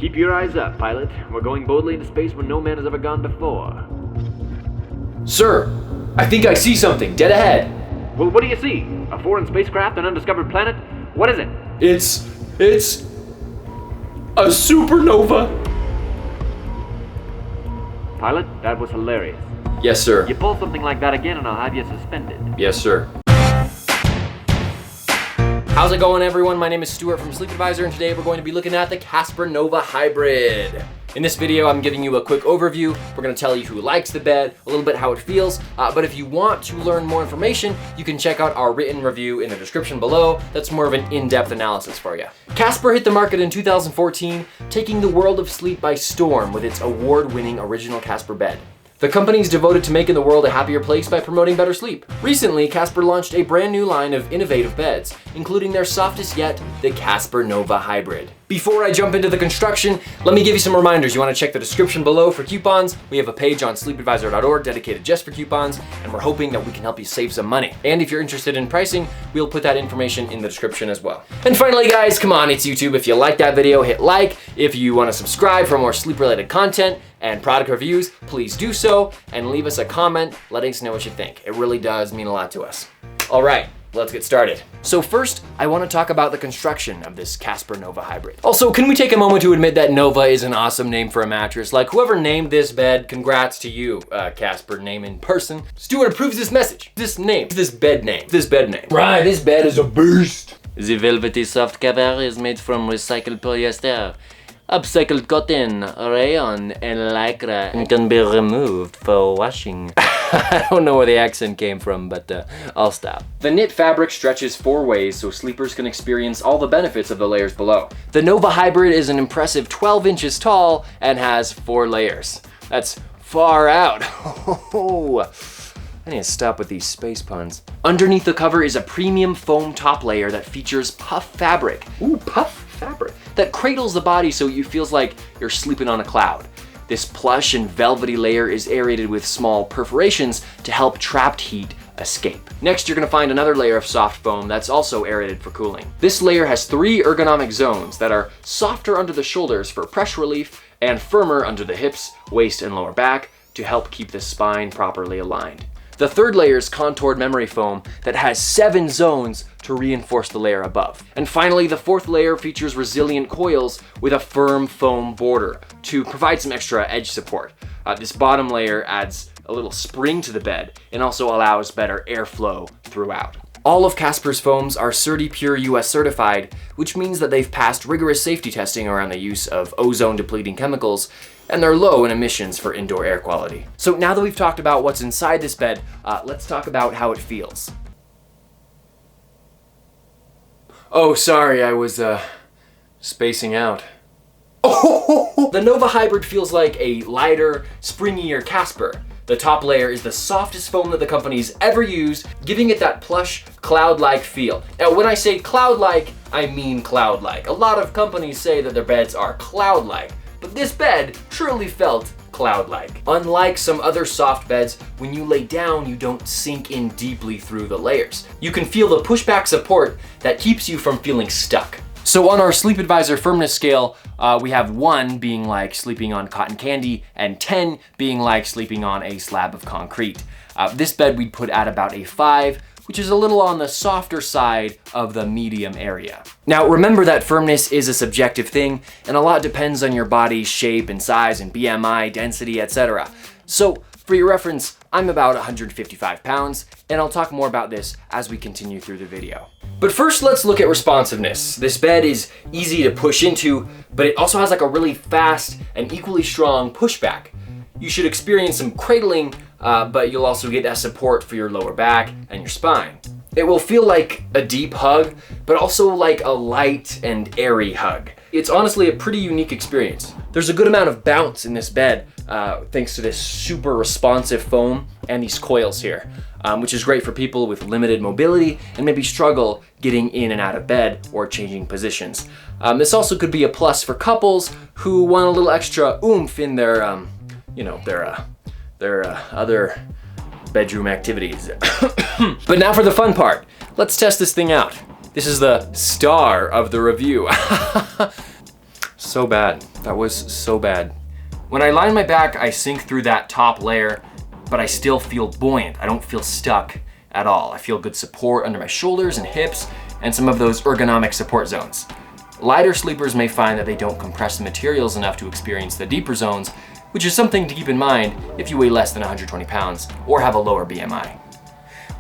Keep your eyes up, pilot. We're going boldly into space where no man has ever gone before. Sir, I think I see something dead ahead. Well, what do you see? A foreign spacecraft, an undiscovered planet? What is it? It's a supernova. Pilot, that was hilarious. Yes, sir. You pull something like that again and I'll have you suspended. Yes, sir. How's it going, everyone? My name is Stuart from Sleep Advisor, and today we're going to be looking at the Casper Nova Hybrid. In this video, I'm giving you a quick overview. We're gonna tell you who likes the bed, a little bit how it feels, but if you want to learn more information, you can check out our written review in the description below. That's more of an in-depth analysis for you. Casper hit the market in 2014, taking the world of sleep by storm with its award-winning original Casper bed. The company is devoted to making the world a happier place by promoting better sleep. Recently, Casper launched a brand new line of innovative beds, including their softest yet, the Casper Nova Hybrid. Before I jump into the construction, let me give you some reminders. You want to check the description below for coupons. We have a page on sleepadvisor.org dedicated just for coupons, and we're hoping that we can help you save some money. And if you're interested in pricing, we'll put that information in the description as well. And finally, guys, come on, it's YouTube. If you like that video, hit like. If you want to subscribe for more sleep-related content and product reviews, please do so, and leave us a comment letting us know what you think. It really does mean a lot to us. All right, let's get started. So first, I want to talk about the construction of this Casper Nova Hybrid. Also, can we take a moment to admit that Nova is an awesome name for a mattress? Like, whoever named this bed, congrats to you, Casper, name in person. Stuart approves this message, this name, this bed name. Right, this bed is a beast. The velvety soft cover is made from recycled polyester, upcycled cotton, rayon, and lycra, and can be removed for washing. I don't know where the accent came from, but I'll stop. The knit fabric stretches 4 ways so sleepers can experience all the benefits of the layers below. The Nova Hybrid is an impressive 12 inches tall and has 4 layers. That's far out. I need to stop with these space puns. Underneath the cover is a premium foam top layer that features puff fabric. Ooh, puff fabric. That cradles the body so it feels like you're sleeping on a cloud. This plush and velvety layer is aerated with small perforations to help trapped heat escape. Next, you're gonna find another layer of soft foam that's also aerated for cooling. This layer has 3 ergonomic zones that are softer under the shoulders for pressure relief and firmer under the hips, waist, and lower back to help keep the spine properly aligned. The third layer is contoured memory foam that has 7 zones to reinforce the layer above. And finally, the 4th layer features resilient coils with a firm foam border to provide some extra edge support. This bottom layer adds a little spring to the bed and also allows better airflow throughout. All of Casper's foams are CertiPure US certified, which means that they've passed rigorous safety testing around the use of ozone-depleting chemicals, and they're low in emissions for indoor air quality. So now that we've talked about what's inside this bed, let's talk about how it feels. Oh, sorry, I was spacing out. Oh! The Nova Hybrid feels like a lighter, springier Casper. The top layer is the softest foam that the company's ever used, giving it that plush, cloud-like feel. Now, when I say cloud-like, I mean cloud-like. A lot of companies say that their beds are cloud-like, but this bed truly felt cloud-like. Unlike some other soft beds, when you lay down, you don't sink in deeply through the layers. You can feel the pushback support that keeps you from feeling stuck. So on our Sleep Advisor firmness scale, we have 1 being like sleeping on cotton candy and 10 being like sleeping on a slab of concrete. This bed we'd put at about a 5, which is a little on the softer side of the medium area. Now remember that firmness is a subjective thing, and a lot depends on your body's shape and size and BMI, density, etc. So for your reference, I'm about 155 pounds, and I'll talk more about this as we continue through the video. But first, let's look at responsiveness. This bed is easy to push into, but it also has like a really fast and equally strong pushback. You should experience some cradling, but you'll also get that support for your lower back and your spine. It will feel like a deep hug, but also like a light and airy hug. It's honestly a pretty unique experience. There's a good amount of bounce in this bed, thanks to this super responsive foam and these coils here, which is great for people with limited mobility and maybe struggle getting in and out of bed or changing positions. This also could be a plus for couples who want a little extra oomph in their, other bedroom activities. But now for the fun part. Let's test this thing out. This is the star of the review. so bad. That was so bad. When I lie on my back, I sink through that top layer, but I still feel buoyant. I don't feel stuck at all. I feel good support under my shoulders and hips and some of those ergonomic support zones. Lighter sleepers may find that they don't compress the materials enough to experience the deeper zones, which is something to keep in mind if you weigh less than 120 pounds or have a lower BMI.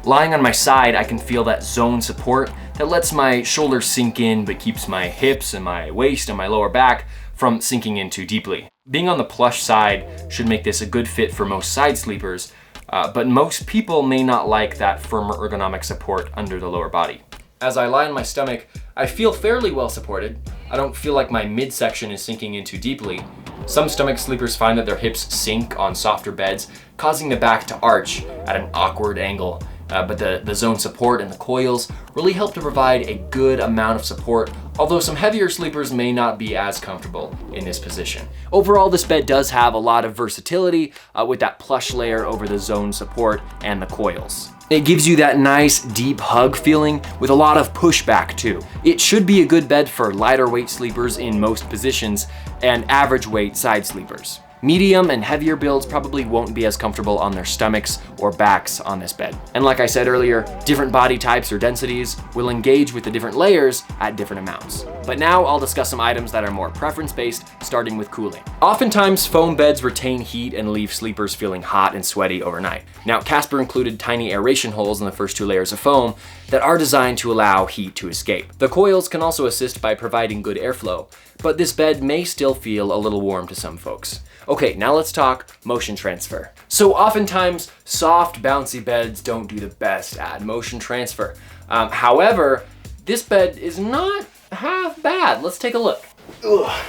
Lying on my side, I can feel that zone support that lets my shoulders sink in but keeps my hips and my waist and my lower back from sinking in too deeply. Being on the plush side should make this a good fit for most side sleepers, but most people may not like that firmer ergonomic support under the lower body. As I lie on my stomach, I feel fairly well supported. I don't feel like my midsection is sinking in too deeply. Some stomach sleepers find that their hips sink on softer beds, causing the back to arch at an awkward angle. But the zone support and the coils really help to provide a good amount of support, although some heavier sleepers may not be as comfortable in this position. Overall, this bed does have a lot of versatility with that plush layer over the zone support and the coils. It gives you that nice deep hug feeling with a lot of pushback too. It should be a good bed for lighter weight sleepers in most positions and average weight side sleepers. Medium and heavier builds probably won't be as comfortable on their stomachs or backs on this bed. And like I said earlier, different body types or densities will engage with the different layers at different amounts. But now I'll discuss some items that are more preference-based, starting with cooling. Oftentimes, foam beds retain heat and leave sleepers feeling hot and sweaty overnight. Now, Casper included tiny aeration holes in the first 2 layers of foam that are designed to allow heat to escape. The coils can also assist by providing good airflow, but this bed may still feel a little warm to some folks. Okay, now let's talk motion transfer. So oftentimes, soft, bouncy beds don't do the best at motion transfer. However, this bed is not half bad. Let's take a look. Ugh.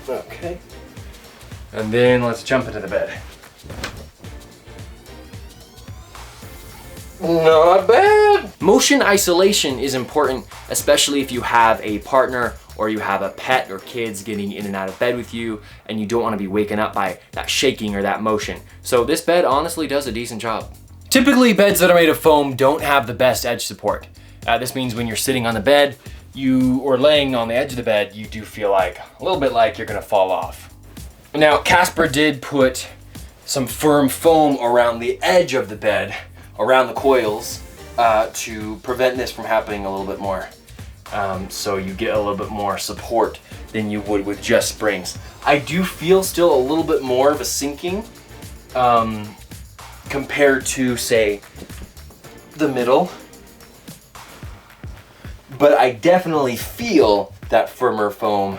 Okay. And then let's jump into the bed. Not bad. Motion isolation is important, especially if you have a partner or you have a pet or kids getting in and out of bed with you and you don't want to be waken up by that shaking or that motion. So this bed honestly does a decent job. Typically, beds that are made of foam don't have the best edge support. This means when you're sitting on the bed, or laying on the edge of the bed, you do feel like a little bit like you're gonna fall off. Now, Casper did put some firm foam around the edge of the bed, around the coils, to prevent this from happening a little bit more. So you get a little bit more support than you would with just springs. I do feel still a little bit more of a sinking compared to, say, the middle. But I definitely feel that firmer foam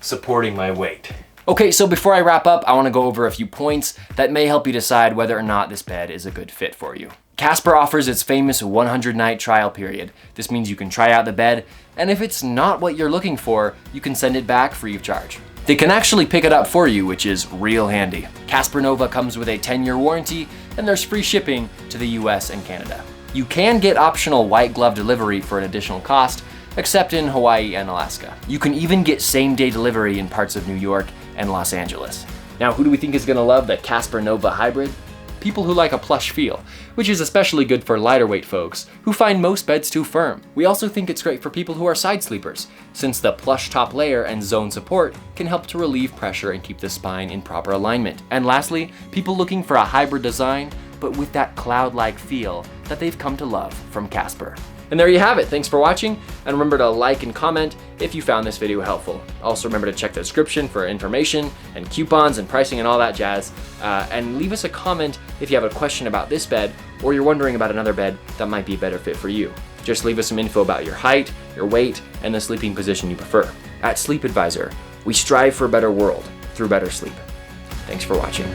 supporting my weight. Okay, so before I wrap up, I want to go over a few points that may help you decide whether or not this bed is a good fit for you. Casper offers its famous 100-night trial period. This means you can try out the bed, and if it's not what you're looking for, you can send it back free of charge. They can actually pick it up for you, which is real handy. Casper Nova comes with a 10-year warranty, and there's free shipping to the US and Canada. You can get optional white glove delivery for an additional cost, except in Hawaii and Alaska. You can even get same-day delivery in parts of New York and Los Angeles. Now, who do we think is gonna love the Casper Nova Hybrid? People who like a plush feel, which is especially good for lighter weight folks who find most beds too firm. We also think it's great for people who are side sleepers, since the plush top layer and zone support can help to relieve pressure and keep the spine in proper alignment. And lastly, people looking for a hybrid design, but with that cloud-like feel that they've come to love from Casper. And there you have it. Thanks for watching, and remember to like and comment if you found this video helpful. Also remember to check the description for information and coupons and pricing and all that jazz. And leave us a comment if you have a question about this bed or you're wondering about another bed that might be a better fit for you. Just leave us some info about your height, your weight, and the sleeping position you prefer. At Sleep Advisor, we strive for a better world through better sleep. Thanks for watching.